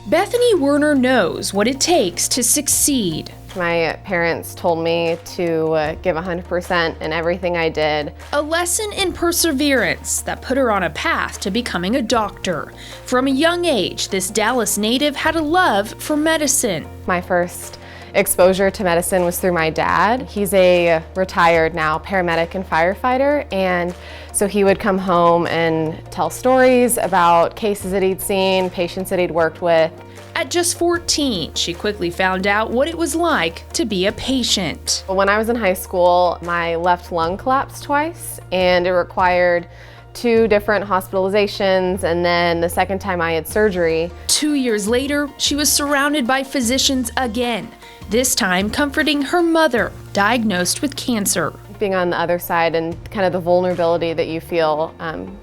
Bethany Werner knows what it takes to succeed. My parents told me to give 100% in everything I did. A lesson in perseverance that put her on a path to becoming a doctor. From a young age, this Dallas native had a love for medicine. My first exposure to medicine was through my dad. He's a retired now paramedic and firefighter, and so he would come home and tell stories about cases that he'd seen, patients that he'd worked with. At just 14, she quickly found out what it was like to be a patient. When I was in high school, my left lung collapsed twice, and it required 2 different hospitalizations, and then the second time I had surgery. 2 years later, she was surrounded by physicians again, this time comforting her mother, diagnosed with cancer. Being on the other side and kind of the vulnerability that you feel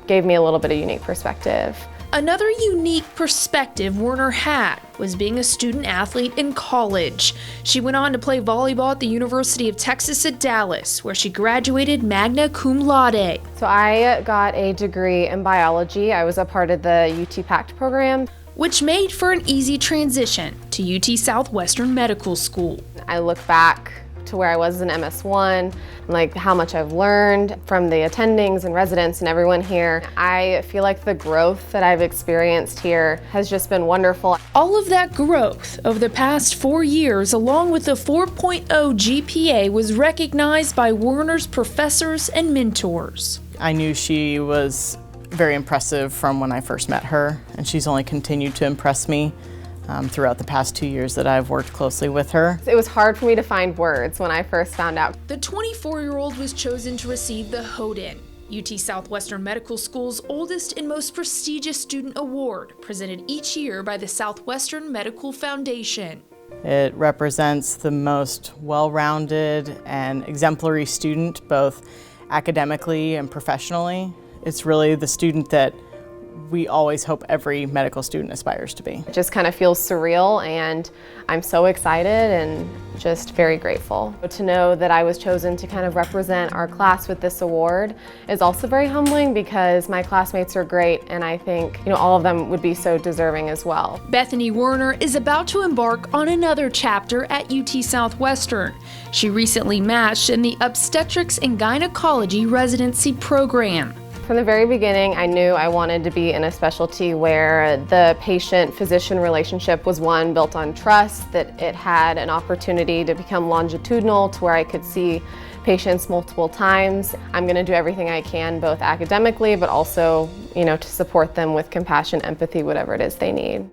gave me a little bit of unique perspective. Another unique perspective Werner had was being a student athlete in college. She went on to play volleyball at the University of Texas at Dallas, where she graduated magna cum laude. So I got a degree in biology. I was a part of the UT PACT program, which made for an easy transition to UT Southwestern Medical School. I look back to where I was in MS1, like how much I've learned from the attendings and residents and everyone here. I feel like the growth that I've experienced here has just been wonderful. All of that growth over the past 4 years, along with the 4.0 GPA, was recognized by Werner's professors and mentors. I knew she was very impressive from when I first met her, and she's only continued to impress me throughout the past 2 years that I've worked closely with her. It was hard for me to find words when I first found out. The 24-year-old was chosen to receive the Hoden, UT Southwestern Medical School's oldest and most prestigious student award, presented each year by the Southwestern Medical Foundation. It represents the most well-rounded and exemplary student, both academically and professionally. It's really the student that we always hope every medical student aspires to be. It just kind of feels surreal, and I'm so excited and just very grateful. To know that I was chosen to kind of represent our class with this award is also very humbling, because my classmates are great, and I think all of them would be so deserving as well. Bethany Werner is about to embark on another chapter at UT Southwestern. She recently matched in the obstetrics and gynecology residency program. From the very beginning, I knew I wanted to be in a specialty where the patient-physician relationship was one built on trust, that it had an opportunity to become longitudinal, to where I could see patients multiple times. I'm going to do everything I can, both academically, but also, to support them with compassion, empathy, whatever it is they need.